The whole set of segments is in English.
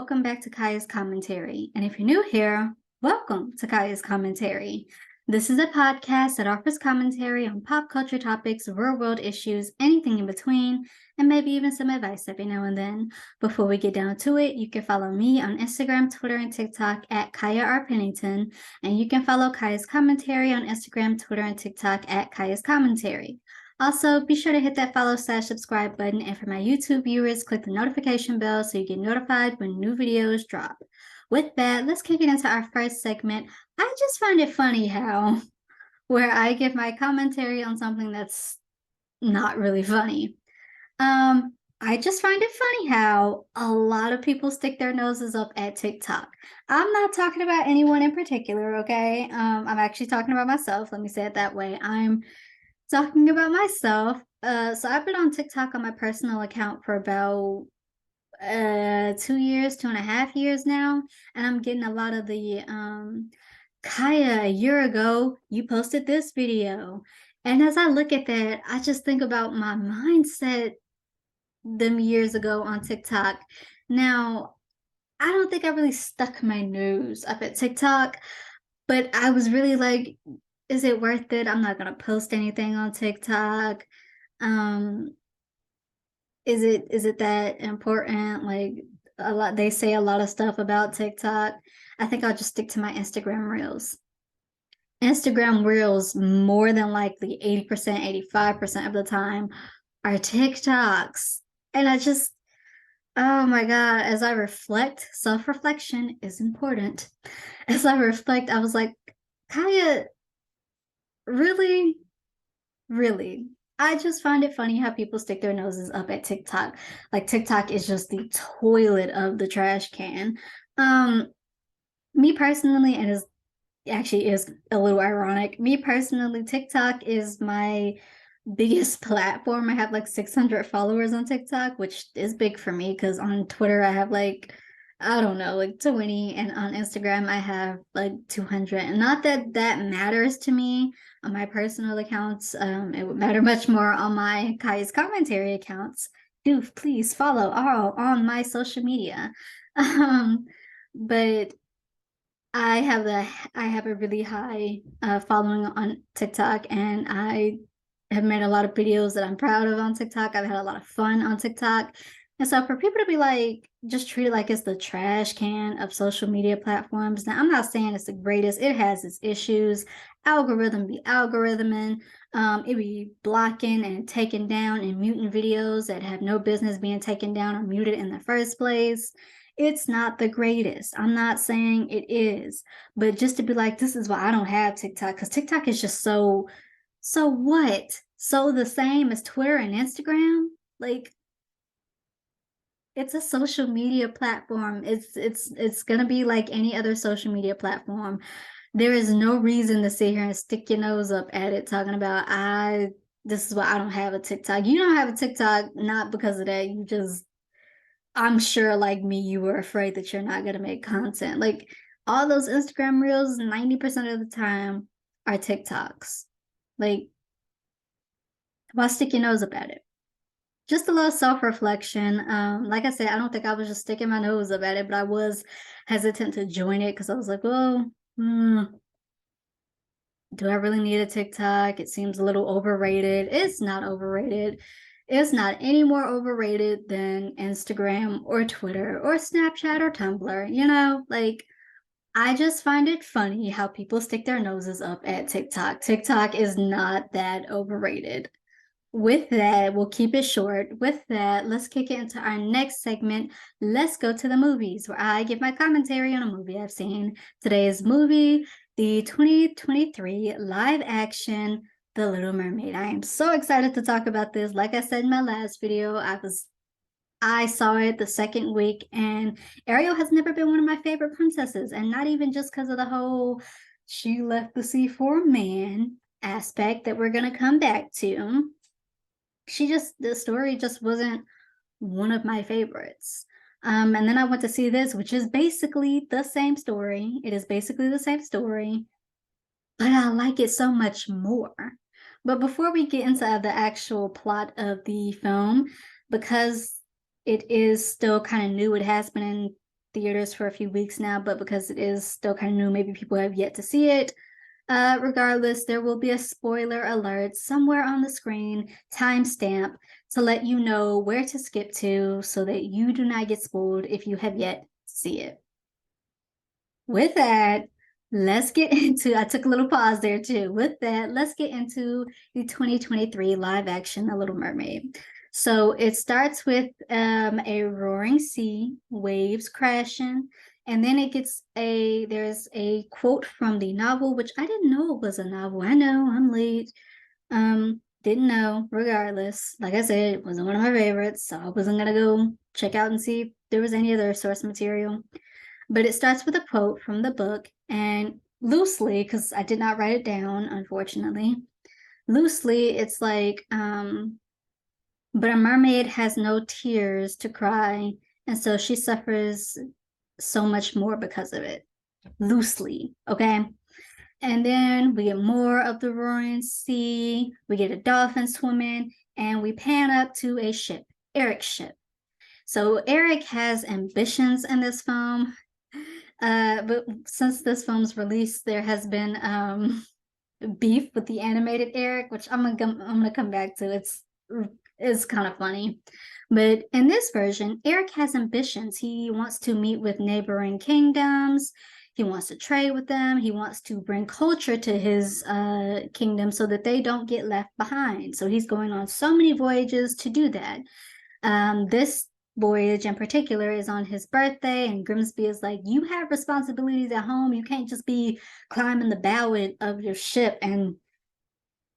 welcome back to Kaya's Commentary. And if you're new here, welcome to Kaya's Commentary. This is a podcast that offers commentary on pop culture topics, real world issues, anything in between, and maybe even some advice every now and then. Before we get down to it, you can follow me on Instagram, Twitter, and TikTok at Kaya R. Pennington, and you can follow Kaya's Commentary on Instagram, Twitter, and TikTok at Kaya's Commentary. Also, be sure to hit that follow/subscribe button, and for my YouTube viewers, click the notification bell so you get notified when new videos drop. With that, let's kick it into our first segment. I just find it funny how where I give my commentary on something that's not really funny. I just find it funny how a lot of people stick their noses up at TikTok. I'm not talking about anyone in particular, okay? I'm actually talking about myself. Let me say it that way. I'm talking about myself. So I've been on TikTok on my personal account for about 2 years, 2.5 years now, and I'm getting a lot of the Kaya, a year ago you posted this video. And as I look at that, I just think about my mindset them years ago on TikTok. Now, I don't think I really stuck my nose up at TikTok, but I was really like, is it worth it? I'm not gonna post anything on TikTok. Um, is it that important? Like a lot, they say a lot of stuff about TikTok. I think I'll just stick to my Instagram Reels. Instagram Reels, more than likely 80%, 85% of the time, are TikToks. And I just, oh my God, as I reflect, self-reflection is important. As I reflect, I was like, Kaya, really? Really? I just find it funny how people stick their noses up at TikTok. Like TikTok is just the toilet of the trash can. Um, Me personally, and is actually is a little ironic. Me personally, TikTok is my biggest platform. I have like 600 followers on TikTok, which is big for me because on Twitter I have like, I don't know, like 20, and on Instagram I have like 200. And not that that matters to me on my personal accounts. It would matter much more on my Kaya's Commentary accounts. Do please follow all on my social media. Um, but I have a really high following on TikTok, and I have made a lot of videos that I'm proud of on TikTok. I've had a lot of fun on TikTok. And so for people to be like, just treat it like it's the trash can of social media platforms. Now, I'm not saying it's the greatest. It has its issues. Algorithm be algorithming. It be blocking and taking down and muting videos that have no business being taken down or muted in the first place. It's not the greatest. I'm not saying it is. But just to be like, this is why I don't have TikTok, because TikTok is just so what? So the same as Twitter and Instagram? Like, it's a social media platform. It's gonna be like any other social media platform. There is no reason to sit here and stick your nose up at it talking about this is why I don't have a TikTok. You don't have a TikTok not because of that. You just, I'm sure like me, you were afraid that you're not gonna make content. Like all those Instagram reels, 90% of the time are TikToks. Like, why stick your nose up at it? Just a little self-reflection. Like I said, I don't think I was just sticking my nose up at it, but I was hesitant to join it because I was like, well, do I really need a TikTok? It seems a little overrated. It's not overrated. It's not any more overrated than Instagram or Twitter or Snapchat or Tumblr. Like, I just find it funny how people stick their noses up at TikTok. TikTok is not that overrated. With that, we'll keep it short. With that, let's kick it into our next segment. Let's go to the movies, where I give my commentary on a movie I've seen. Today's movie, the 2023 live action The Little Mermaid. I am so excited to talk about this. Like I said in my last video, I saw it the second week, and Ariel has never been one of my favorite princesses, and not even just because of the whole she left the sea for a man aspect that we're going to come back to. The story just wasn't one of my favorites. And then I went to see this, which is basically the same story. It is basically the same story, but I like it so much more. But before we get into the actual plot of the film, because it is still kind of new, it has been in theaters for a few weeks now, but because it is still kind of new, maybe people have yet to see it. Regardless, there will be a spoiler alert somewhere on the screen, timestamp, to let you know where to skip to so that you do not get spoiled if you have yet to see it. With that, let's get into, I took a little pause there too. With that, let's get into the 2023 live action The Little Mermaid. So it starts with a roaring sea, waves crashing, and then there's a quote from the novel, which I didn't know it was a novel. I know, I'm late. Didn't know. Regardless, like I said, it wasn't one of my favorites, so I wasn't gonna go check out and see if there was any other source material. But it starts with a quote from the book, and loosely, because I did not write it down, unfortunately, loosely, it's like, but a mermaid has no tears to cry, and so she suffers so much more because of it. Loosely, okay? And then we get more of the roaring sea, we get a dolphin swimming, and we pan up to a ship, Eric's ship. So Eric has ambitions in this film. But since this film's release, there has been beef with the animated Eric, which I'm gonna come back to. It's kind of funny. But in this version, Eric has ambitions. He wants to meet with neighboring kingdoms. He wants to trade with them. He wants to bring culture to his kingdom so that they don't get left behind. So he's going on so many voyages to do that. This voyage in particular is on his birthday, and Grimsby is like, you have responsibilities at home. You can't just be climbing the bow of your ship, and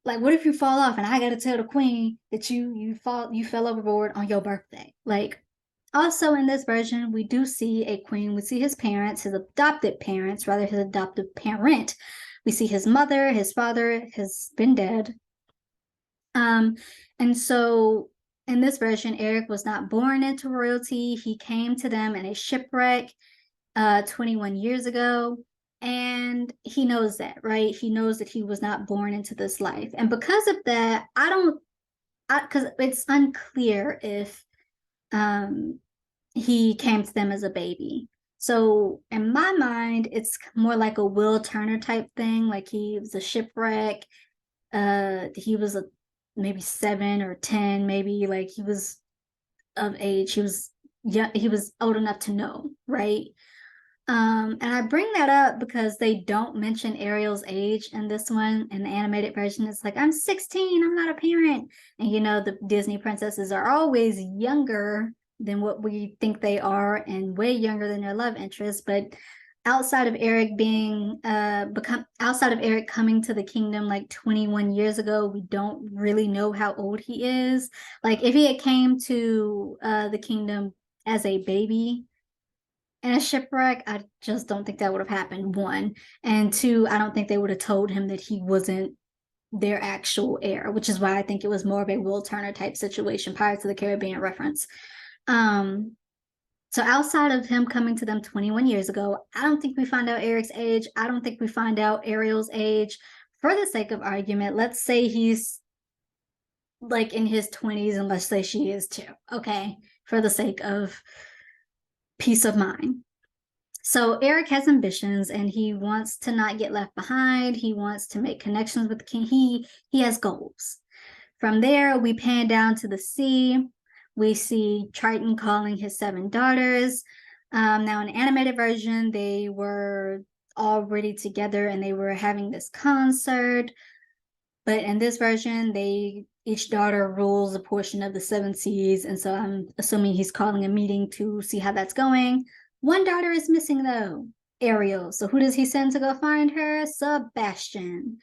like, what if you fall off and I gotta tell the queen that you fell overboard on your birthday? Like, also in this version, we do see a queen. We see his parents, his adopted parents, rather his adoptive parent. We see his mother, his father has been dead. And so in this version, Eric was not born into royalty. He came to them in a shipwreck 21 years ago. And he knows that, right? He knows that he was not born into this life. And because of that, because it's unclear if he came to them as a baby. So in my mind, it's more like a Will Turner type thing. Like he was a shipwreck. He was maybe 7 or 10, maybe, like he was of age. He was old enough to know, right? And I bring that up because they don't mention Ariel's age in this one. In the animated version, it's like, I'm 16, I'm not a parent. And the Disney princesses are always younger than what we think they are, and way younger than their love interest. But outside of Eric coming to the kingdom like 21 years ago, we don't really know how old he is. Like, if he had came to the kingdom as a baby in a shipwreck, I just don't think that would have happened, one. And two, I don't think they would have told him that he wasn't their actual heir, which is why I think it was more of a Will Turner type situation, Pirates of the Caribbean reference. So outside of him coming to them 21 years ago, I don't think we find out Eric's age. I don't think we find out Ariel's age. For the sake of argument, let's say he's like in his 20s, and let's say she is too, okay? For the sake of peace of mind. So Eric has ambitions, and he wants to not get left behind. He wants to make connections with the king. He has goals. From there, we pan down to the sea. We see Triton calling his 7 daughters. Now, in the animated version, they were already together and they were having this concert. But in this version, each daughter rules a portion of the 7 seas. And so I'm assuming he's calling a meeting to see how that's going. One daughter is missing, though, Ariel. So who does he send to go find her? Sebastian.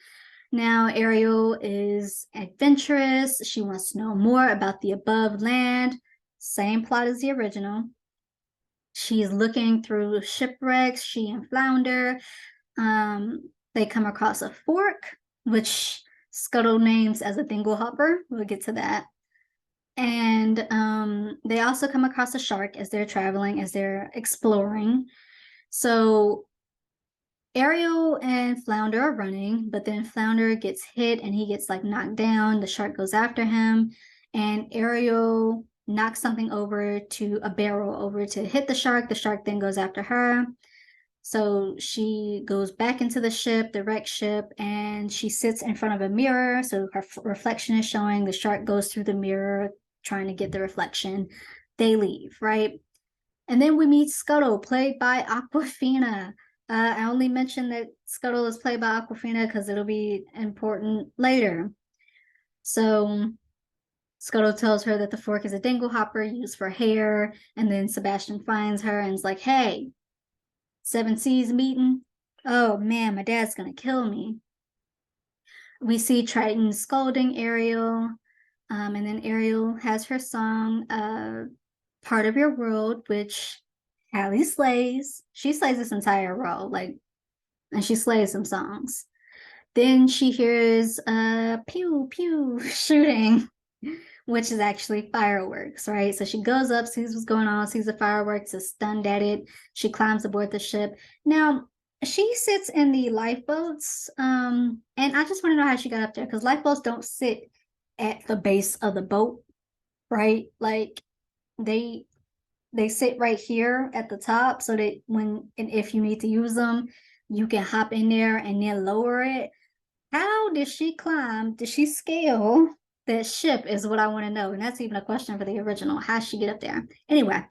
Now, Ariel is adventurous. She wants to know more about the above land. Same plot as the original. She's looking through shipwrecks. She and Flounder. They come across a fork, which Scuttle names as a dinglehopper. We'll get to that. And they also come across a shark as they're traveling, as they're exploring. So Ariel and Flounder are running, but then Flounder gets hit and he gets like knocked down. The shark goes after him, and Ariel knocks something over to a barrel over to hit the shark. The shark then goes after her. So she goes back into the ship, the wrecked ship, and she sits in front of a mirror. So her reflection is showing. The shark goes through the mirror trying to get the reflection. They leave, right? And then we meet Scuttle, played by Aquafina. I only mentioned that Scuttle is played by Aquafina because it'll be important later. So Scuttle tells her that the fork is a dingle hopper used for hair. And then Sebastian finds her and is like, hey, Seven Seas meeting? Oh man, my dad's gonna kill me. We see Triton scolding Ariel. And then Ariel has her song, Part of Your World, which Hallie slays. She slays this entire role, like, and she slays some songs. Then she hears pew pew shooting, which is actually fireworks, right? So she goes up, sees what's going on, sees the fireworks, is stunned at it. She climbs aboard the ship. Now she sits in the lifeboats, and I just want to know how she got up there because lifeboats don't sit at the base of the boat, right? Like they they sit right here at the top so that when and if you need to use them, you can hop in there and then lower it. How did she climb? Did she scale that ship? Is what I want to know. And that's even a question for the original. How did she get up there? Anyway,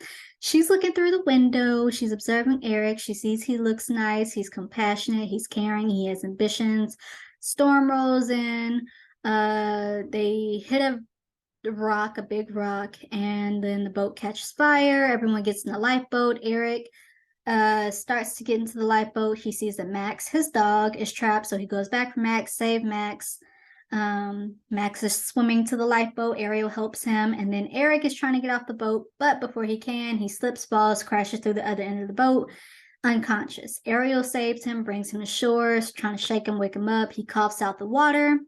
she's looking through the window. She's observing Eric. She sees he looks nice. He's compassionate. He's caring. He has ambitions. Storm rolls in. They hit a big rock, and then the boat catches fire. Everyone gets in the lifeboat. Eric starts to get into the lifeboat. He sees that Max, his dog, is trapped, so he goes back for Max, save Max. Max is swimming to the lifeboat. Ariel helps him, and then Eric is trying to get off the boat, but before he can, he slips, falls, crashes through the other end of the boat, unconscious. Ariel saves him, brings him to shore, trying to shake him, wake him up. He coughs out the water.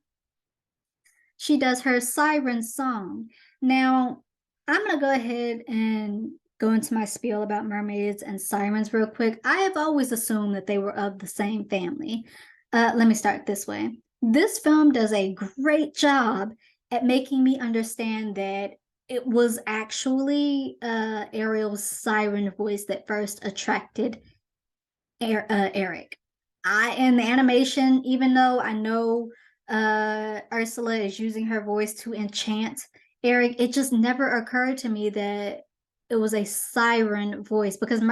She does her siren song. Now, I'm going to go ahead and go into my spiel about mermaids and sirens real quick. I have always assumed that they were of the same family. Let me start this way. This film does a great job at making me understand that it was actually Ariel's siren voice that first attracted Eric. In the animation, even though I know Ursula is using her voice to enchant Eric, it just never occurred to me that it was a siren voice because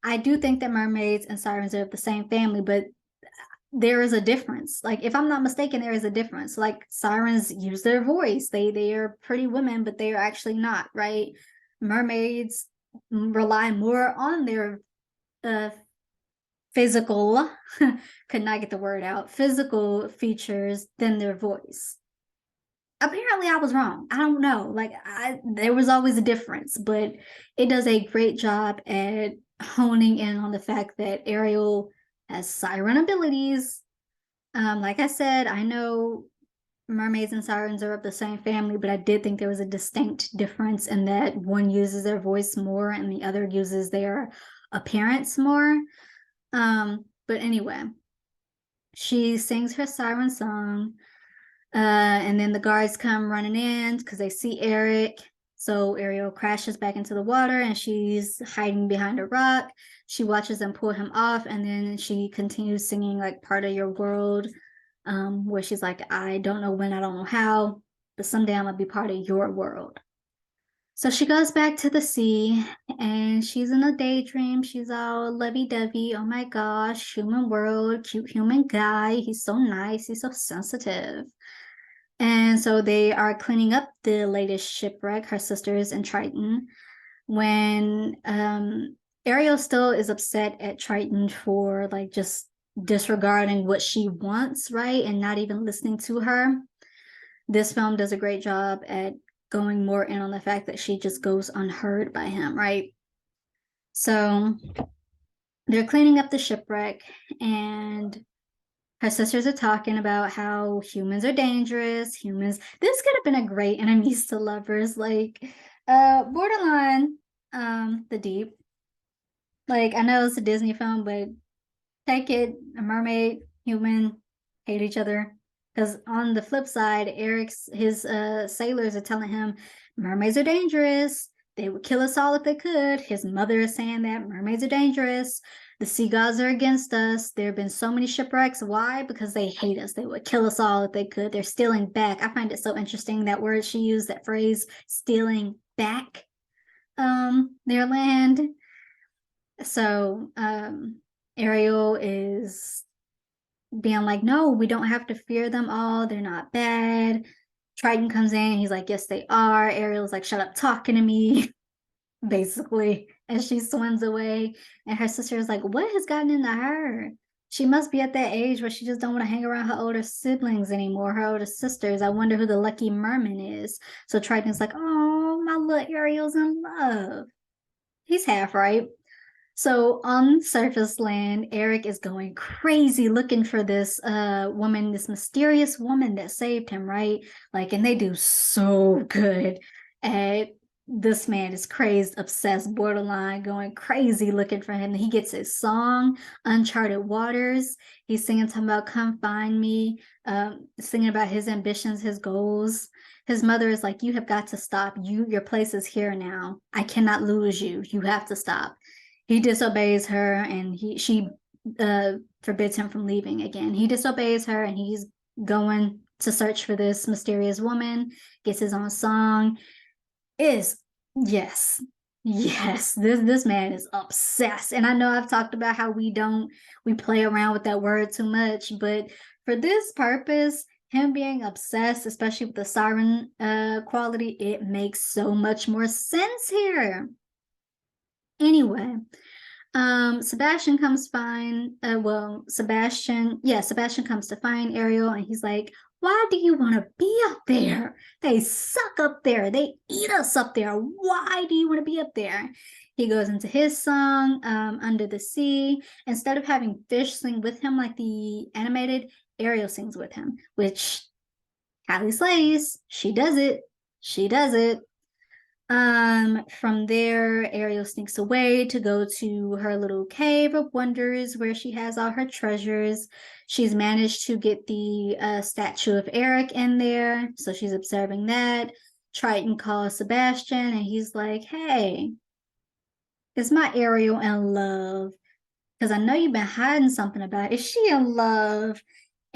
I do think that mermaids and sirens are of the same family, but there is a difference. Like if I'm not mistaken, there is a difference. Like sirens use their voice. They are pretty women, but they are actually not, right? Mermaids rely more on their physical could not get the word out, physical features than their voice. Apparently I was wrong. I don't know. Like there was always a difference, but it does a great job at honing in on the fact that Ariel has siren abilities. Like I said, I know mermaids and sirens are of the same family, but I did think there was a distinct difference in that one uses their voice more and the other uses their appearance more. But anyway, she sings her siren song, and then the guards come running in because they see Eric. So Ariel crashes back into the water and she's hiding behind a rock. She watches them pull him off, and then she continues singing like Part of Your World, where she's like, I don't know when, I don't know how, but someday I'm gonna be part of your world. So she goes back to the sea and she's in a daydream. She's all lovey-dovey. Oh my gosh, human world, cute human guy. He's so nice. He's so sensitive. And so they are cleaning up the latest shipwreck, her sisters and Triton, when Ariel still is upset at Triton for like just disregarding what she wants, right? And not even listening to her. This film does a great job at going more in on the fact that she just goes unheard by him, right? So they're cleaning up the shipwreck, and her sisters are talking about how humans are dangerous. This could have been a great enemies to lovers, like borderline the deep. Like I know it's a Disney film, but take it, a mermaid, human, hate each other. Because on the flip side, his sailors are telling him mermaids are dangerous. They would kill us all if they could. His mother is saying that mermaids are dangerous. The sea gods are against us. There have been so many shipwrecks. Why? Because they hate us. They would kill us all if they could. They're stealing back. I find it so interesting, that word she used, that phrase, stealing back their land. So Ariel is being like, no, we don't have to fear them all. They're not bad. Triton comes in. He's like, yes, they are. Ariel's like, shut up talking to me, basically, as she swims away. And her sister is like, what has gotten into her? She must be at that age where she just don't want to hang around her older siblings anymore, her older sisters. I wonder who the lucky merman is. So Triton's like, oh, my little Ariel's in love. He's half right. So on surface land, Eric is going crazy looking for this woman, this mysterious woman that saved him, right? Like, and they do so good at, this man is crazed, obsessed, borderline, going crazy looking for him. He gets his song, Uncharted Waters. He's singing something about come find me, singing about his ambitions, his goals. His mother is like, you have got to stop. Your place is here now. I cannot lose you. You have to stop. He disobeys her, and she forbids him from leaving again. He disobeys her, and he's going to search for this mysterious woman, gets his own song. Is yes, this man is obsessed. And I know I've talked about how we play around with that word too much, but for this purpose, him being obsessed, especially with the siren quality, it makes so much more sense here. Anyway, Sebastian comes Sebastian comes to find Ariel, and he's like, why do you want to be up there? They suck up there. They eat us up there. Why do you want to be up there? He goes into his song, Under the Sea. Instead of having fish sing with him like the animated, Ariel sings with him, which Hallie slays. She does it. She does it. From there, Ariel sneaks away to go to her little cave of wonders where she has all her treasures. She's managed to get the statue of Eric in there, so she's observing that. Triton calls Sebastian, and he's like, hey, is my Ariel in love? Because I know you've been hiding something about it. Is she in love?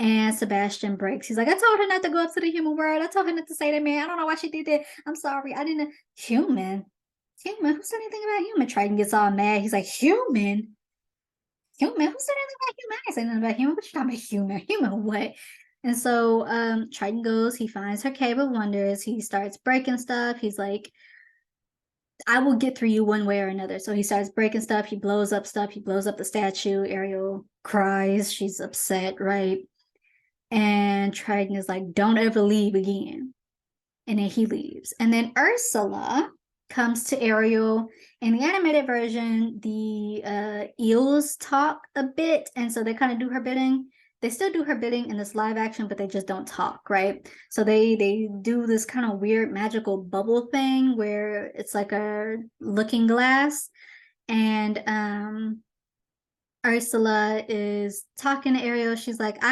And Sebastian breaks. He's like, I told her not to go up to the human world. I told her not to say that, man. I don't know why she did that. I'm sorry. I didn't. Human? Human? Who said anything about human? Triton gets all mad. He's like, human? Human? Who said anything about human? I ain't saying nothing about human. What you talking about, human? Human what? And so Triton goes. He finds her cave of wonders. He starts breaking stuff. He's like, I will get through you one way or another. So he starts breaking stuff. He blows up stuff. He blows up the statue. Ariel cries. She's upset, right? And Triton is like, don't ever leave again. And then he leaves. And then Ursula comes to Ariel. In the animated version, the eels talk a bit. And so they kind of do her bidding. They still do her bidding in this live action, but they just don't talk, right? So they do this kind of weird magical bubble thing where it's like a looking glass. And Ursula is talking to Ariel. She's like,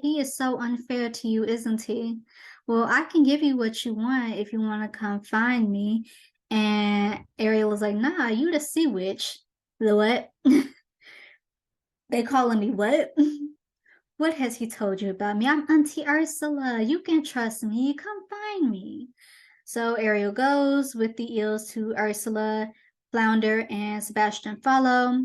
he is so unfair to you, isn't he? Well, I can give you what you want if you want to come find me. And Ariel was like, nah, you the sea witch. The what? They calling me what? What has he told you about me? I'm Auntie Ursula. You can trust me. Come find me. So Ariel goes with the eels to Ursula. Flounder and Sebastian follow.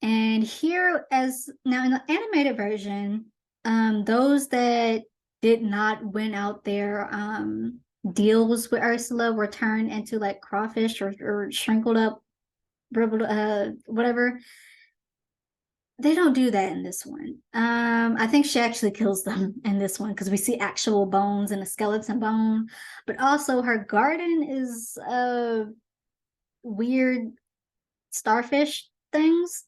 And here, as now in the animated version, those that did not win out their deals with Ursula were turned into like crawfish or shrinkled up, whatever. They don't do that in this one. I think she actually kills them in this one because we see actual bones and a skeleton bone. But also her garden is weird starfish things.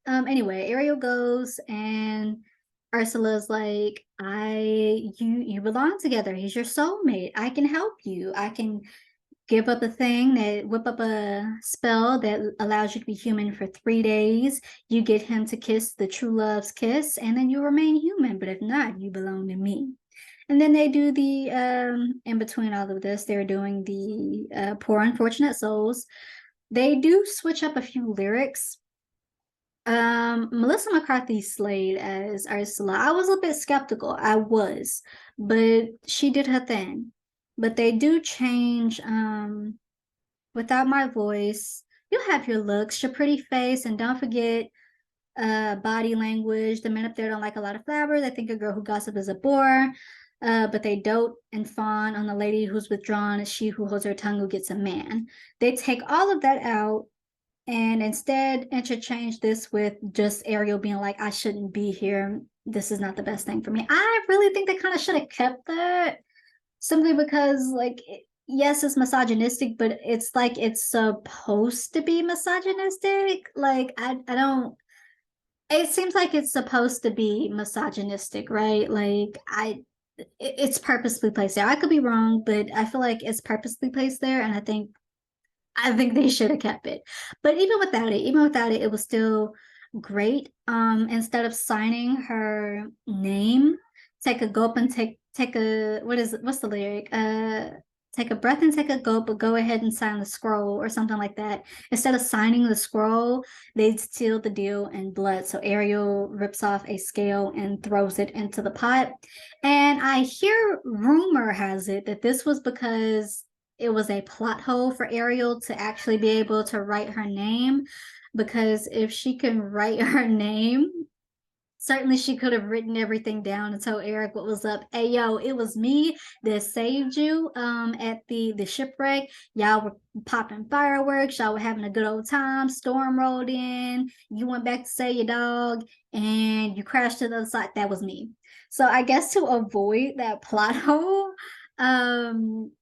Anyway, Ariel goes and Ursula's like, you belong together. He's your soulmate. I can help you. I can whip up a spell that allows you to be human for 3 days. You get him to kiss the true love's kiss, and then you remain human. But if not, you belong to me. And then they do the in between all of this, they're doing the Poor Unfortunate Souls. They do switch up a few lyrics. Melissa McCarthy slayed as Ursula. I was a bit skeptical. I was, but she did her thing. But they do change without my voice. You have your looks, your pretty face, and don't forget body language. The men up there don't like a lot of flowers. I think a girl who gossip is a bore. But they dote and fawn on the lady who's withdrawn. It's she who holds her tongue who gets a man. They take all of that out and instead interchange this with just Ariel being like, I shouldn't be here. This is not the best thing for me. I really think they kind of should have kept that simply because, like, yes, it's misogynistic, but it's like it's supposed to be misogynistic. Like, I don't, it seems like it's supposed to be misogynistic, right? Like, it's purposely placed there. I could be wrong, but I feel like it's purposely placed there. And I think they should have kept it. But even without it, it was still great. Instead of signing her name, take a gulp and take a what's the lyric? Take a breath and take a gulp, but go ahead and sign the scroll or something like that. Instead of signing the scroll, they seal the deal in blood. So Ariel rips off a scale and throws it into the pot. And I hear rumor has it that this was because it was a plot hole for Ariel to actually be able to write her name. Because if she can write her name, certainly she could have written everything down and told Eric what was up. Hey yo, it was me that saved you at the shipwreck. Y'all were popping fireworks, y'all were having a good old time. Storm rolled in, you went back to say your dog, and you crashed to the other side. That was me. So I guess to avoid that plot hole, um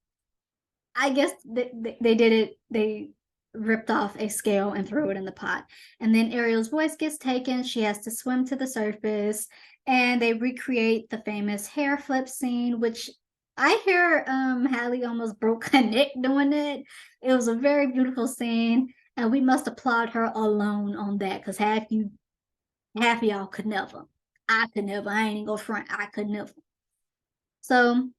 I guess they did it. They ripped off a scale and threw it in the pot. And then Ariel's voice gets taken. She has to swim to the surface. And they recreate the famous hair flip scene, which I hear Hallie almost broke her neck doing it. It was a very beautiful scene. And we must applaud her alone on that because half of y'all could never. I could never. I ain't even go front. I could never. So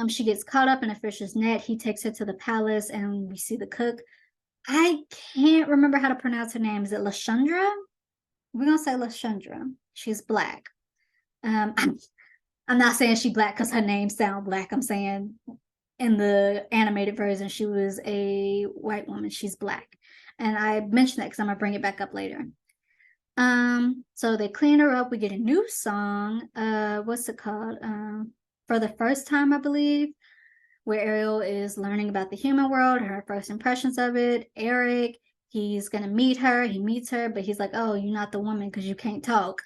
she gets caught up in a fish's net. He takes her to the palace, and we see the cook. I can't remember how to pronounce her name. Is it Lashandra? We're gonna say Lashandra. She's black. I'm not saying she black because her name sound black. I'm saying in the animated version, she was a white woman. She's black, and I mentioned that because I'm gonna bring it back up later. So they clean her up. We get a new song. What's it called? For the first time, I believe, where Ariel is learning about the human world, her first impressions of it. Eric, he's gonna meet her. He meets her, but he's like, "Oh, you're not the woman because you can't talk."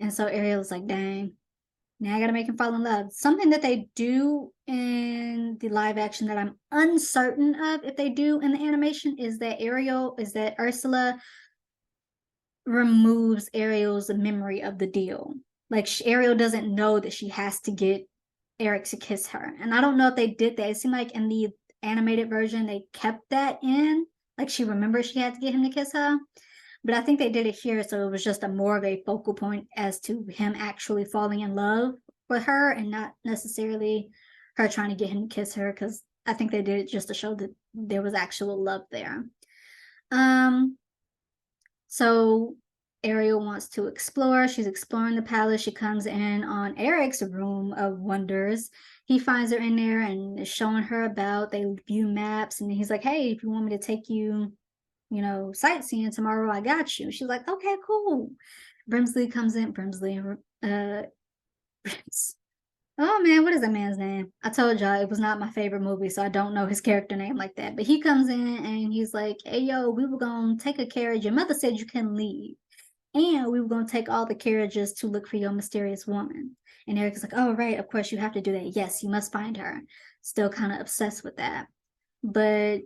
And so Ariel's like, "Dang, now I gotta make him fall in love." Something that they do in the live action that I'm uncertain of if they do in the animation is that Ursula removes Ariel's memory of the deal. Like Ariel doesn't know that she has to get Eric to kiss her. And I don't know if they did that. It seemed like in the animated version they kept that in. Like she remembered she had to get him to kiss her. But I think they did it here, so it was just a more of a focal point as to him actually falling in love with her and not necessarily her trying to get him to kiss her, because I think they did it just to show that there was actual love there. So Ariel wants to explore. She's exploring the palace. She comes in on Eric's room of wonders. He finds her in there and is showing her about. They view maps, and he's like, "Hey, if you want me to take you, sightseeing tomorrow, I got you." She's like, "Okay, cool." Brimsley comes in. Oh man, what is that man's name? I told y'all it was not my favorite movie, so I don't know his character name like that. But he comes in and he's like, "Hey yo, we were gonna take a carriage. Your mother said you can leave. And we were gonna take all the carriages to look for your mysterious woman." And Eric's like, "Oh, right, of course you have to do that. Yes, you must find her." Still kind of obsessed with that. But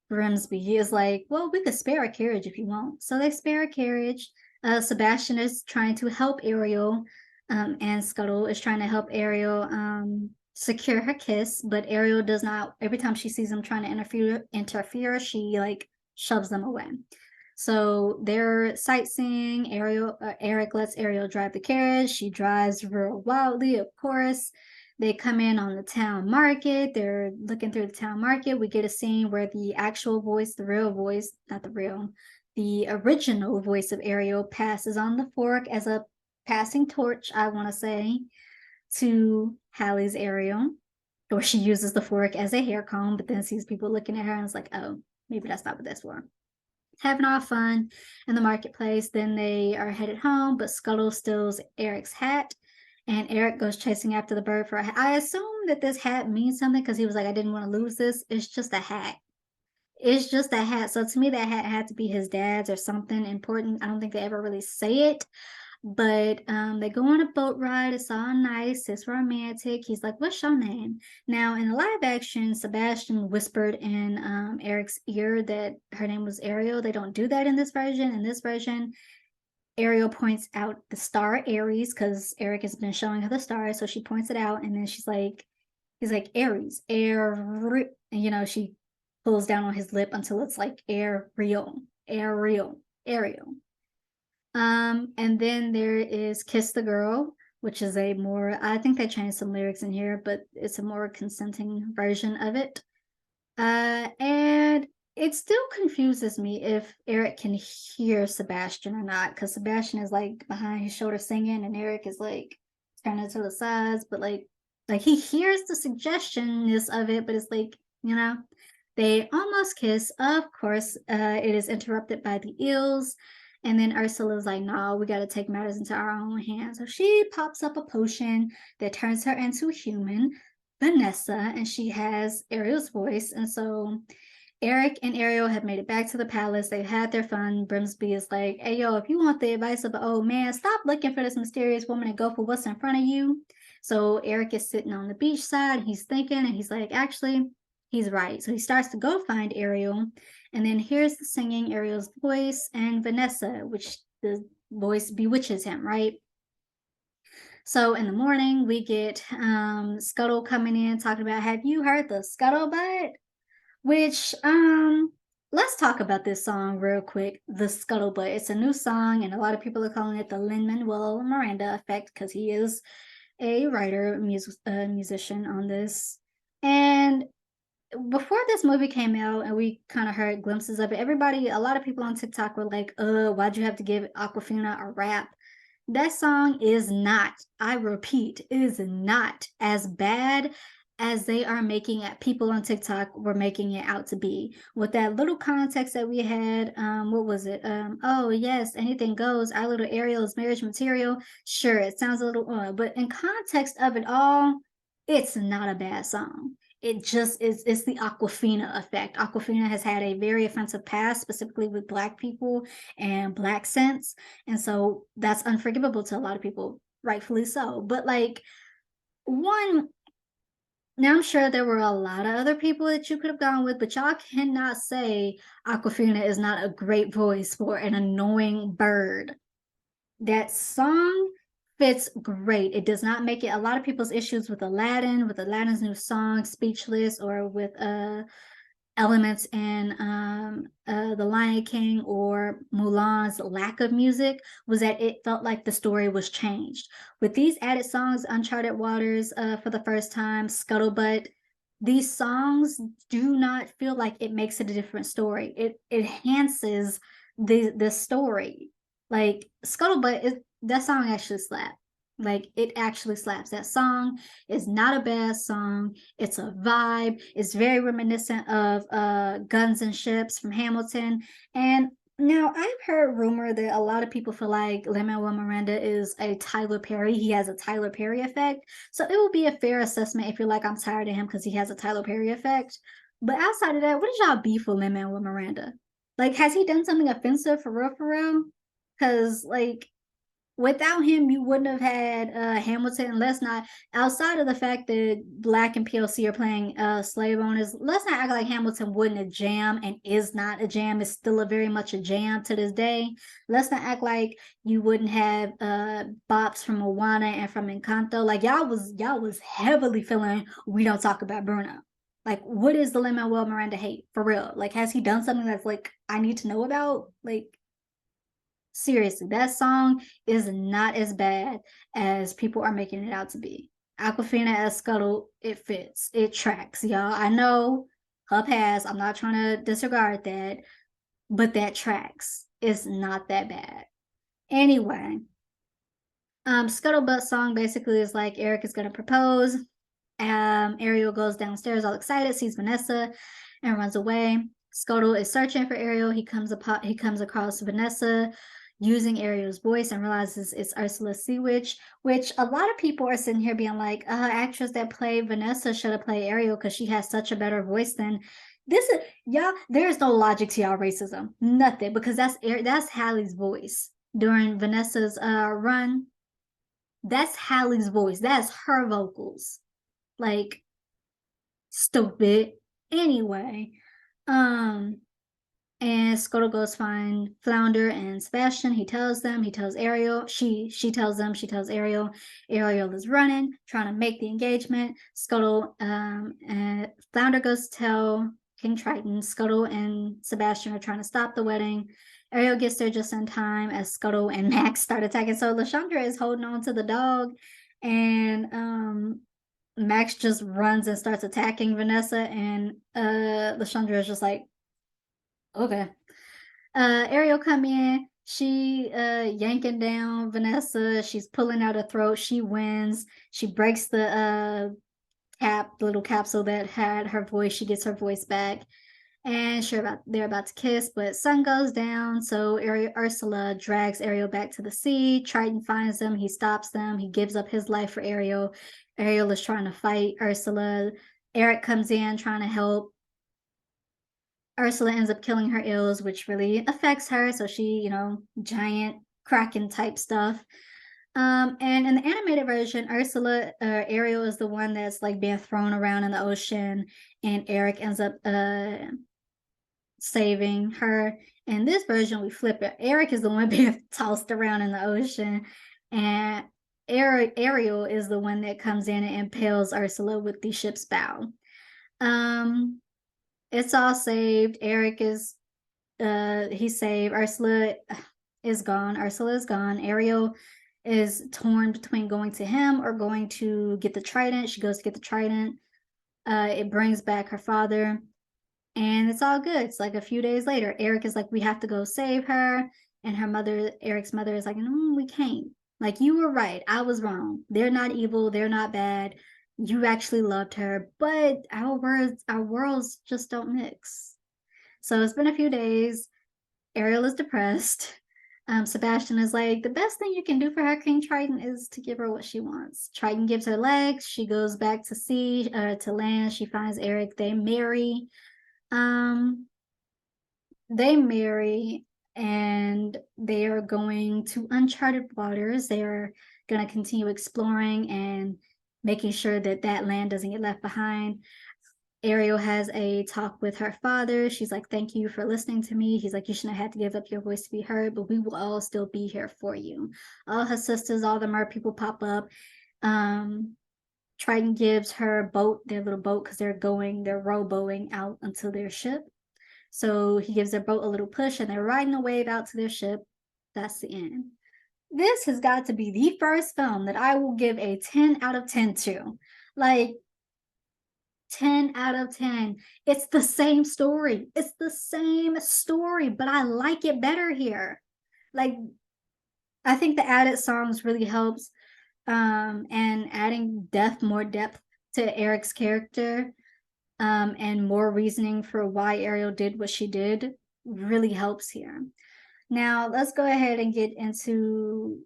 Grimsby is like, "Well, we could spare a carriage if you want." So they spare a carriage. Sebastian is trying to help Ariel, and Scuttle is trying to help Ariel secure her kiss, but Ariel does not. Every time she sees him trying to interfere, she like shoves them away. So they're sightseeing. Eric lets Ariel drive the carriage. She drives real wildly, of course. They come in on the town market. They're looking through the town market. We get a scene where the actual voice, the real voice, not the real, the original voice of Ariel passes on the fork as a passing torch, I want to say, to Hallie's Ariel, or she uses the fork as a hair comb, but then sees people looking at her and is like, oh, maybe that's not what that's for. Having all fun in the marketplace. Then they are headed home, but Scuttle steals Eric's hat, and Eric goes chasing after the bird for a hat. I assume that this hat means something because he was like, I didn't want to lose this. It's just a hat. It's just a hat. So to me, that hat had to be his dad's or something important. I don't think they ever really say it. But they go on a boat ride. It's all nice. It's romantic. He's like, "What's your name?" Now, in the live action, Sebastian whispered in Eric's ear that her name was Ariel. They don't do that in this version. In this version, Ariel points out the star Aries because Eric has been showing her the stars. So she points it out, and then he's like, Aries, air, and she pulls down on his lip until it's like Ariel, Ariel, Ariel. And then there is Kiss the Girl, which is I think they changed some lyrics in here, but it's a more consenting version of it. And it still confuses me if Eric can hear Sebastian or not, because Sebastian is like behind his shoulder singing, and Eric is like turning to the sides, but like he hears the suggestionness of it, but it's like, they almost kiss. Of course, it is interrupted by the eels. And then Ursula's like, no, we got to take matters into our own hands. So she pops up a potion that turns her into human, Vanessa, and she has Ariel's voice. And so Eric and Ariel have made it back to the palace. They've had their fun. Brimsby is like, hey, yo, if you want the advice of an old man, stop looking for this mysterious woman and go for what's in front of you. So Eric is sitting on the beach side. He's thinking, and he's like, actually, he's right. So he starts to go find Ariel. And then here's the singing, Ariel's voice, and Vanessa, which the voice bewitches him, right? So in the morning, we get Scuttle coming in talking about, have you heard the Scuttlebutt? Which, let's talk about this song real quick, the Scuttlebutt. It's a new song, and a lot of people are calling it the Lin-Manuel Miranda effect because he is a writer, musician on this. And before this movie came out and we kind of heard glimpses of it, a lot of people on TikTok were like, why'd you have to give Aquafina a rap? That song is not, I repeat, is not as bad as they are making it. People on TikTok were making it out to be. With that little context that we had, what was it? Oh yes, anything goes. Our little Ariel is marriage material. Sure, it sounds a little, but in context of it all, it's not a bad song. It just is, it's the Aquafina effect. Aquafina has had a very offensive past, specifically with Black people and Black sense. And so that's unforgivable to a lot of people, rightfully so. But like, now I'm sure there were a lot of other people that you could have gone with, but y'all cannot say Aquafina is not a great voice for an annoying bird. That song fits great. It does not make it. A lot of people's issues with Aladdin's new song, Speechless, or with elements in The Lion King or Mulan's lack of music was that it felt like the story was changed. With these added songs, Uncharted Waters for the first time, Scuttlebutt, these songs do not feel like it makes it a different story. It enhances the story. Like Scuttlebutt, that song actually slaps. Like it actually slaps. That song is not a bad song. It's a vibe. It's very reminiscent of Guns and Ships from Hamilton. And now I've heard rumor that a lot of people feel like Lin-Manuel Miranda is a Tyler Perry. He has a Tyler Perry effect. So it will be a fair assessment if you're like, I'm tired of him because he has a Tyler Perry effect. But outside of that, what is y'all beef with Lin-Manuel Miranda? Like, has he done something offensive for real, for real? Because like without him, you wouldn't have had Hamilton. And let's not, outside of the fact that Black and PLC are playing slave owners, let's not act like Hamilton wasn't a jam and is not a jam. It's still very much a jam to this day. Let's not act like you wouldn't have bops from Moana and from Encanto. Like y'all was heavily feeling We Don't Talk About Bruno. Like, what is the Lin-Manuel Miranda hate for real? Like, has he done something that's like I need to know about? Like, seriously, that song is not as bad as people are making it out to be. Aquafina as Scuttle, it fits, it tracks, y'all. I know her past. I'm not trying to disregard that, but that tracks. It's not that bad. Anyway, Scuttlebutt song basically is like Eric is gonna propose. Ariel goes downstairs all excited, sees Vanessa, and runs away. Scuttle is searching for Ariel. He comes across Vanessa using Ariel's voice and realizes it's Ursula Seawitch, which a lot of people are sitting here being like, actress that played Vanessa should have played Ariel because she has such a better voice than this is y'all. There's no logic to y'all racism. Nothing, because that's Hallie's voice during Vanessa's run. That's Hallie's voice. That's her vocals. Like, stupid. Anyway, and Scuttle goes find Flounder and Sebastian. He tells Ariel. She tells them, she tells Ariel. Ariel is running, trying to make the engagement. Scuttle and Flounder goes to tell King Triton. Scuttle and Sebastian are trying to stop the wedding. Ariel gets there just in time as Scuttle and Max start attacking. So Lashandra is holding on to the dog, and Max just runs and starts attacking Vanessa, and Lashandra is just like, okay. Ariel come in. She yanking down Vanessa. She's pulling out her throat. She wins. She breaks the the little capsule that had her voice. She gets her voice back. And they're about to kiss, but sun goes down. So Ursula drags Ariel back to the sea. Triton finds them. He stops them. He gives up his life for Ariel. Ariel is trying to fight Ursula. Eric comes in trying to help. Ursula ends up killing her ills, which really affects her. So she, giant kraken type stuff. And in the animated version, Ariel is the one that's like being thrown around in the ocean, and Eric ends up saving her. In this version, we flip it. Eric is the one being tossed around in the ocean, and Ariel is the one that comes in and impales Ursula with the ship's bow. It's all saved. Eric is he's saved. Ursula is gone. Ariel is torn between going to him or going to get the trident. She goes to get the trident. It brings back her father, and it's all good. It's like a few days later. Eric is like, we have to go save her. And Eric's mother is like, no, we can't. Like, you were right. I was wrong. They're not evil. They're not bad. You actually loved her, but our worlds just don't mix. So it's been a few days. Ariel is depressed. Sebastian is like, the best thing you can do for her, King Triton, is to give her what she wants. Triton gives her legs. She goes back to sea, to land. She finds Eric. They marry. And they are going to uncharted waters. They are going to continue exploring and making sure that land doesn't get left behind. Ariel has a talk with her father. She's like, thank you for listening to me. He's like, you shouldn't have had to give up your voice to be heard, but we will all still be here for you. All her sisters, all the mer people pop up. Triton gives her boat, their little boat, because they're rowboating out until their ship. So he gives their boat a little push, and they're riding a wave out to their ship. That's the end. This has got to be the first film that I will give a 10 out of 10 to. Like, 10 out of 10. It's the same story. But I like it better here. Like, I think the added songs really helps. And adding more depth to Eric's character, and more reasoning for why Ariel did what she did really helps here. Now, let's go ahead and get into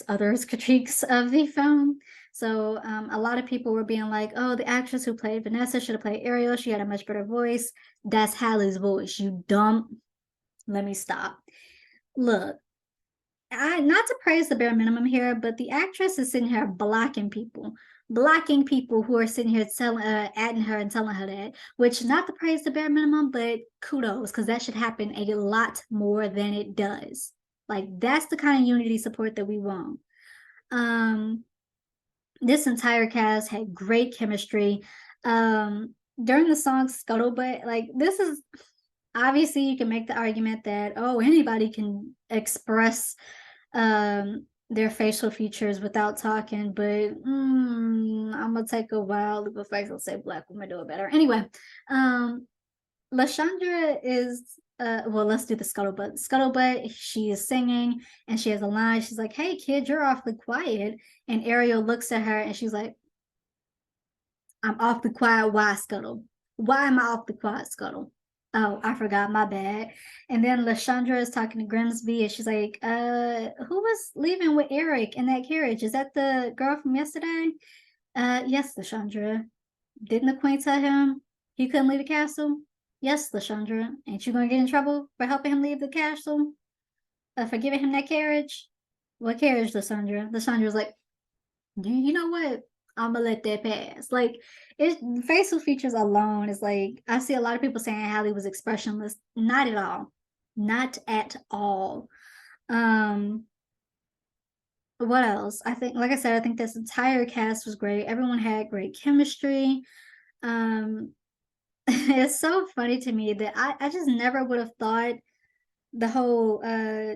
others' critiques of the film. So a lot of people were being like, oh, the actress who played Vanessa should have played Ariel. She had a much better voice. That's Hallie's voice, you dumb. Let me stop. Look, not to praise the bare minimum here, but the actress is sitting here blocking people who are sitting here adding her and telling her that, which, not to praise the bare minimum, but kudos, because that should happen a lot more than it does. Like, that's the kind of unity support that we want. This entire cast had great chemistry. during the song Scuttlebutt, like this is obviously you can make the argument that oh anybody can express their facial features without talking, but I'm gonna take a wild leap of faith and say black women do it better. Anyway, um Lashandra is well, let's do the scuttlebutt. Scuttlebutt, she is singing and she has a line. She's like, "Hey kid, you're awfully quiet." And Ariel looks at her and she's like, "I'm awfully quiet. Why, Scuttle? Why am I awfully quiet, Scuttle?" Oh, I forgot, my bad. And then Lashandra is talking to Grimsby and she's like, who was leaving with Eric in that carriage? Is that the girl from yesterday? Yes, Lashandra. Didn't the queen tell him he couldn't leave the castle? Yes, Lashandra. Ain't you gonna get in trouble for helping him leave the castle? For giving him that carriage? What carriage, Lashandra? Lashandra's like, you know what? I'm gonna let that pass. Like, it facial features alone is like I see a lot of people saying Halle was expressionless. Not at all. Not at all. Um, what else? I think, like I said, I think this entire cast was great. Everyone had great chemistry. Um, it's so funny to me that I just never would have thought the whole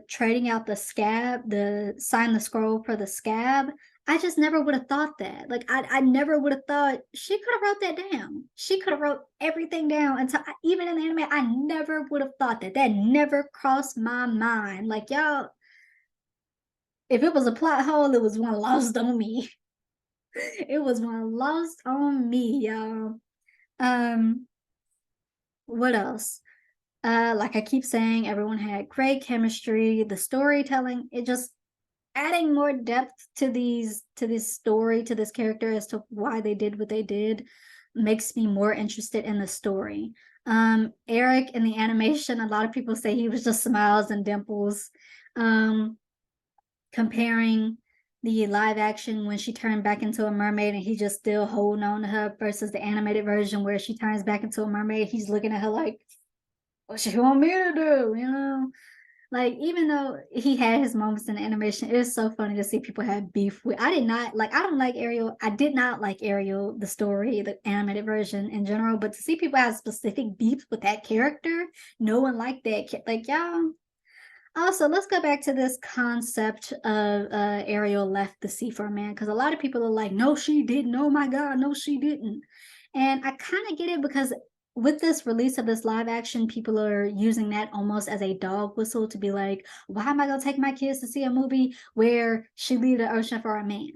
trading out the scab, the sign the scroll for the scab. I just never would have thought that. Like I never would have thought she could have wrote that down. She could have wrote everything down until even in the anime, I never would have thought that. That never crossed my mind. Like y'all, if it was a plot hole, it was one lost on me. It was one lost on me, y'all. Um, what else? Like I keep saying, everyone had great chemistry. The storytelling, it just adding more depth to this story, to this character as to why they did what they did makes me more interested in the story. Eric in the animation, a lot of people say he was just smiles and dimples. Um, comparing the live action when she turned back into a mermaid and he just still holding on to her versus the animated version where she turns back into a mermaid, he's looking at her like, what she want me to do, you know? Like, even though he had his moments in the animation, it was so funny to see people have beef with. I did not like, I don't like Ariel. I did not like Ariel, the story, the animated version in general, but to see people have specific beef with that character, no one liked that. Like, y'all. Also, let's go back to this concept of Ariel left the sea for a man, because a lot of people are like, no, she didn't. Oh my God, no, she didn't. And I kind of get it because with this release of this live action, people are using that almost as a dog whistle to be like, why am I gonna take my kids to see a movie where she leave the ocean for a man?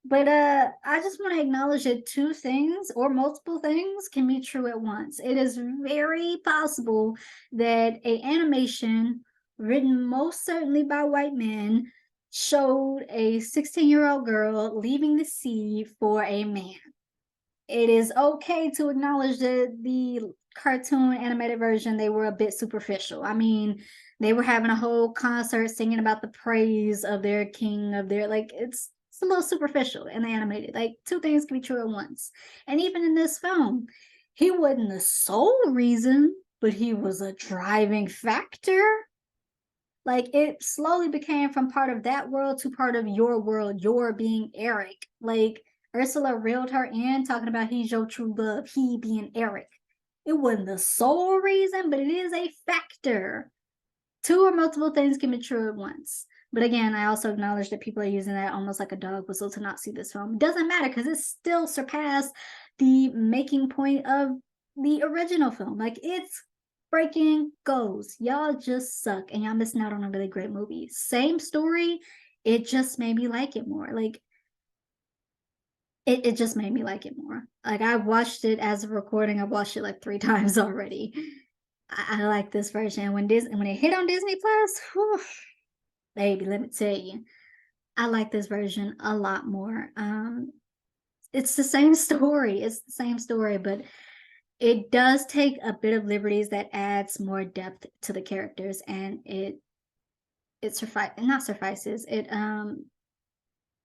But I just want to acknowledge that two things or multiple things can be true at once. It is very possible that a animation written most certainly by white men showed a 16-year-old girl leaving the sea for a man. It is okay to acknowledge that the cartoon animated version, they were a bit superficial. I mean, they were having a whole concert singing about the praise of their king, of their like it's a little superficial in the animated. Like two things can be true at once. And even in this film, he wasn't the sole reason, but he was a driving factor. Like it slowly became from part of that world to part of your world, your being Eric. Like Ursula reeled her in talking about he's your true love, he being Eric. It wasn't the sole reason, but it is a factor. Two or multiple things can be true at once. But again, I also acknowledge that people are using that almost like a dog whistle to not see this film. It doesn't matter because it still surpassed the making point of the original film. Like it's breaking goals. Y'all just suck and y'all missing out on a really great movie. Same story. It just made me like it more. Like it just made me like it more. Like I watched it as a recording. I watched it like 3 times already. I like this version. When it hit on Disney Plus, whew, baby, let me tell you, I like this version a lot more. It's the same story. It's the same story, but it does take a bit of liberties that adds more depth to the characters, and it not suffices. It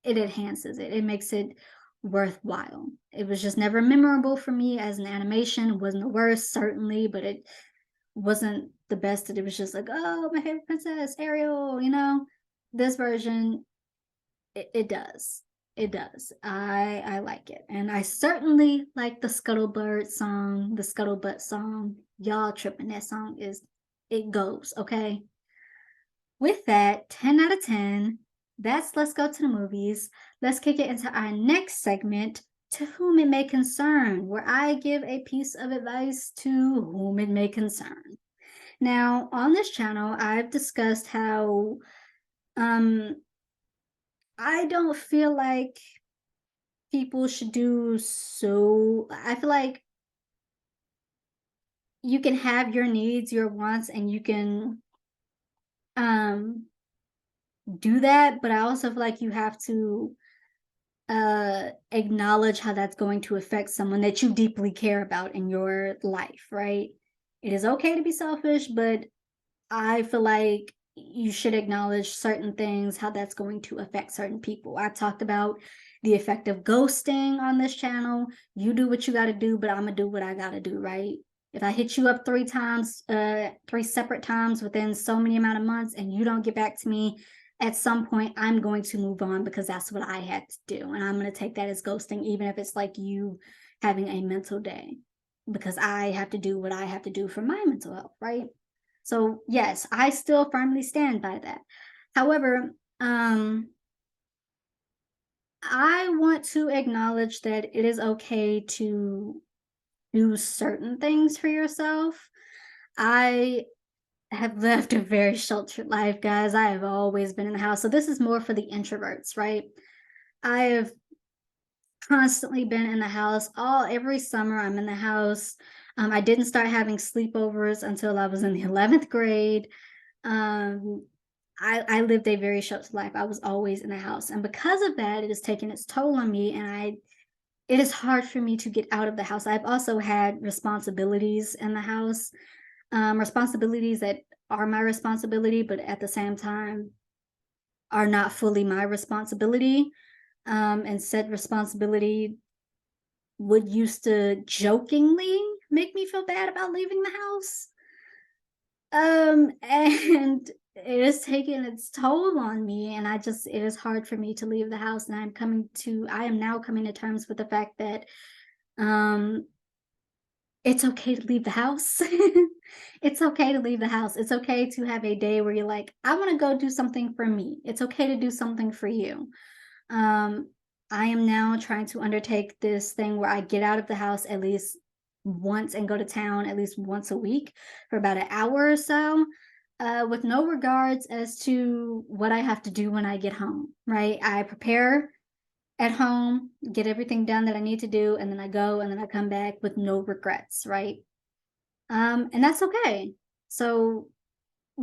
enhances it. It makes it worthwhile. It was just never memorable for me as an animation. It wasn't the worst, certainly, but it wasn't the best. That it was just like, oh, my favorite princess, Ariel, you know. This version, it does. It does. I like it. And I certainly like the Scuttlebutt song, the Scuttlebutt song. Y'all tripping. That song is, it goes, okay? With that, 10 out of 10. That's Let's Go to the Movies. Let's kick it into our next segment, To Whom It May Concern, where I give a piece of advice to whom it may concern. Now, on this channel, I've discussed how I don't feel like people should do so. I feel like you can have your needs, your wants, and you can um do that, but I also feel like you have to acknowledge how that's going to affect someone that you deeply care about in your life, right? It is okay to be selfish, but I feel like you should acknowledge certain things, how that's going to affect certain people. I've talked about the effect of ghosting on this channel. You do what you got to do, but I'm going to do what I got to do, right? If I hit you up 3 times, 3 separate times within so many amount of months and you don't get back to me, at some point I'm going to move on because that's what I had to do. And I'm going to take that as ghosting, even if it's like you having a mental day, because I have to do what I have to do for my mental health, right? So yes, I still firmly stand by that. However, I want to acknowledge that it is okay to do certain things for yourself. I have lived a very sheltered life, guys. I have always been in the house. So this is more for the introverts, right? I have constantly been in the house. Every summer I'm in the house. I didn't start having sleepovers until I was in the 11th grade. Um, I lived a very sheltered life. I was always in the house. And because of that, it has taken its toll on me. And it is hard for me to get out of the house. I've also had responsibilities in the house, responsibilities that are my responsibility, but at the same time are not fully my responsibility. And said responsibility would used to jokingly make me feel bad about leaving the house. And it has taken its toll on me, and it is hard for me to leave the house. And I am now coming to terms with the fact that um it's okay to leave the house. It's okay to leave the house. It's okay to have a day where you're like, I want to go do something for me. It's okay to do something for you. Um, I am now trying to undertake this thing where I get out of the house at least once and go to town at least once a week for about an hour or so, with no regards as to what I have to do when I get home, right? I prepare at home, get everything done that I need to do, and then I go and then I come back with no regrets, right? And that's okay. So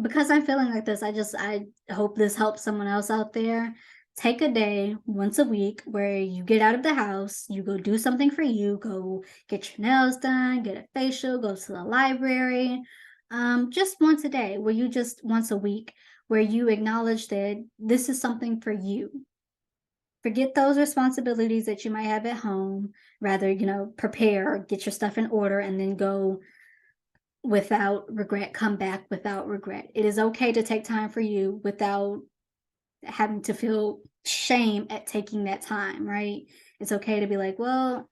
because I'm feeling like this, I hope this helps someone else out there. Take a day once a week where you get out of the house, you go do something for you, go get your nails done, get a facial, go to the library. Just once a day, where you just once a week, where you acknowledge that this is something for you. Forget those responsibilities that you might have at home. Rather, prepare, get your stuff in order, and then go without regret, come back without regret. It is okay to take time for you without having to feel shame at taking that time, right? It's okay to be like, well,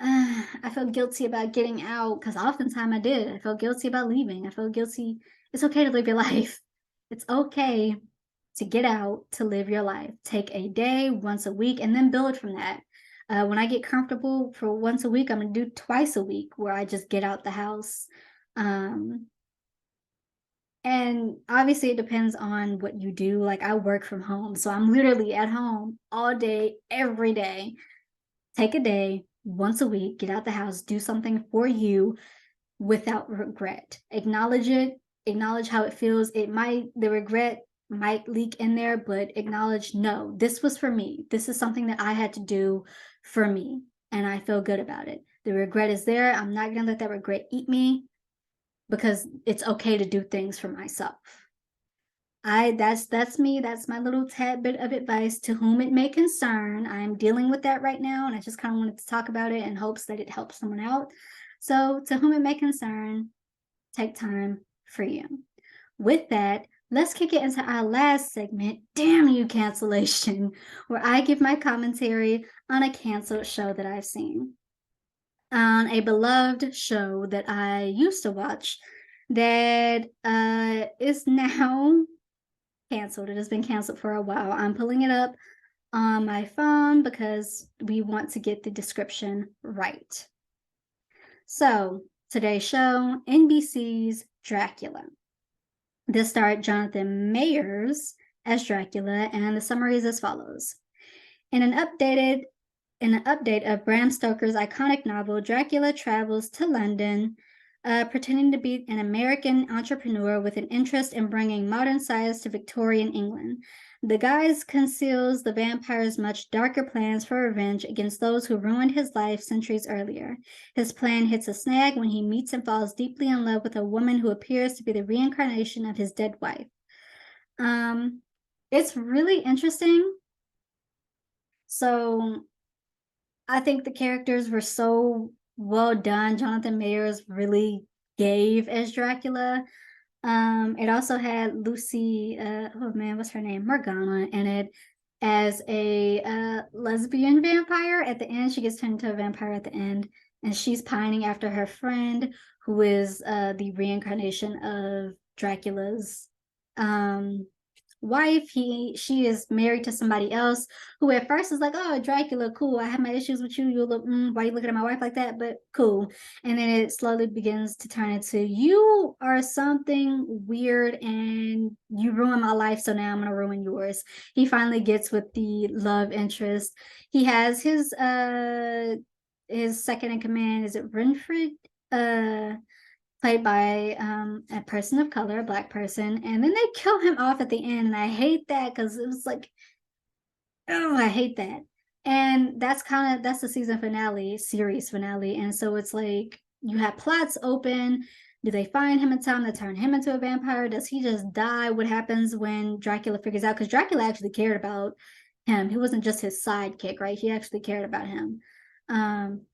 I felt guilty about getting out, because oftentimes I did. I felt guilty about leaving. I felt guilty. It's okay to live your life. It's okay to get out, to live your life. Take a day once a week and then build from that. When I get comfortable for once a week, I'm going to do twice a week where I just get out the house. Um, and obviously, it depends on what you do. Like, I work from home, so I'm literally at home all day, every day. Take a day once a week, get out the house, do something for you without regret. Acknowledge it, acknowledge how it feels. The regret might leak in there, but acknowledge, no, this was for me. This is something that I had to do for me, and I feel good about it. The regret is there. I'm not going to let that regret eat me, because it's okay to do things for myself. That's me. That's my little tad bit of advice to whom it may concern. I'm dealing with that right now, and I just kind of wanted to talk about it in hopes that it helps someone out. So, to whom it may concern, take time for you. With that, let's kick it into our last segment, Damn You Cancellation, where I give my commentary on a canceled show that I've seen. On a beloved show that I used to watch that is now canceled. It has been canceled for a while. I'm pulling it up on my phone because we want to get the description right. So, today's show, NBC's Dracula. This starred Jonathan Mayers as Dracula, and the summary is as follows. In an update of Bram Stoker's iconic novel, Dracula travels to London, pretending to be an American entrepreneur with an interest in bringing modern science to Victorian England. The guise conceals the vampire's much darker plans for revenge against those who ruined his life centuries earlier. His plan hits a snag when he meets and falls deeply in love with a woman who appears to be the reincarnation of his dead wife. It's really interesting. So I think the characters were so well done. Jonathan Mayers really gave as Dracula. It also had Lucy, oh man, what's her name? Morgana in it as a lesbian vampire. At the end, she gets turned into a vampire at the end, and she's pining after her friend, who is the reincarnation of Dracula's wife. She is married to somebody else who at first is like, oh, Dracula, cool, I have my issues with you, you look, why are you looking at my wife like that, but cool. And then it slowly begins to turn into, you are something weird and you ruined my life, so now I'm gonna ruin yours. He finally gets with the love interest. He has his second in command, is it Renfred, played by a person of color, a black person, and then they kill him off at the end, and I hate that because it was like, oh, I hate that. And that's the season finale, series finale, and so it's like you have plots open. Do they find him in time to turn him into a vampire? Does he just die? What happens when Dracula figures out? Because Dracula actually cared about him. He wasn't just his sidekick, right? He actually cared about him.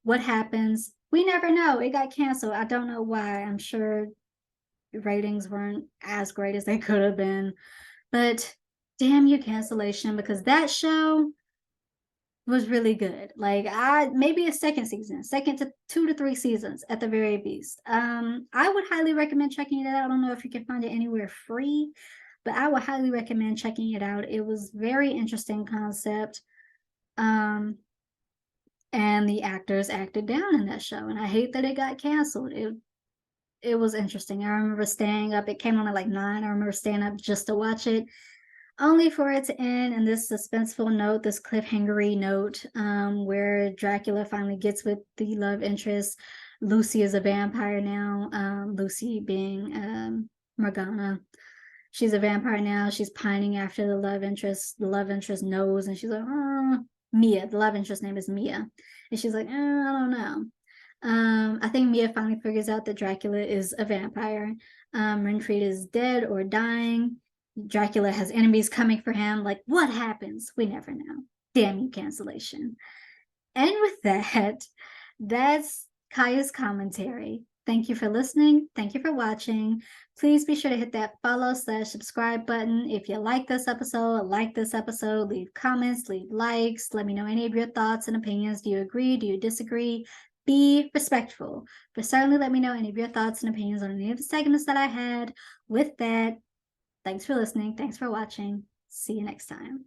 What happens? We never know. It got canceled. I don't know why. I'm sure ratings weren't as great as they could have been. But damn you, cancellation, because that show was really good. Like, I maybe a second season, second to 2 to 3 seasons at the very least. I would highly recommend checking it out. I don't know if you can find it anywhere free, but I would highly recommend checking it out. It was very interesting concept. And the actors acted down in that show, and I hate that it got canceled. It was interesting. I remember staying up. It came on at like 9. I remember staying up just to watch it, only for it to end in this suspenseful note, this cliffhangery note, where Dracula finally gets with the love interest. Lucy is a vampire now. Lucy being Morgana. She's a vampire now. She's pining after the love interest. The love interest knows, and she's like, oh, Mia. The love interest name is Mia, and she's like, I don't know. I think Mia finally figures out that Dracula is a vampire. Renfried is dead or dying. Dracula has enemies coming for him. Like, what happens? We never know. Damn you, cancellation. And with that, that's Kaya's commentary. Thank you for listening. Thank you for watching. Please be sure to hit that follow/subscribe button. If you like this episode, leave comments, leave likes. Let me know any of your thoughts and opinions. Do you agree? Do you disagree? Be respectful, but certainly let me know any of your thoughts and opinions on any of the segments that I had. With that, thanks for listening. Thanks for watching. See you next time.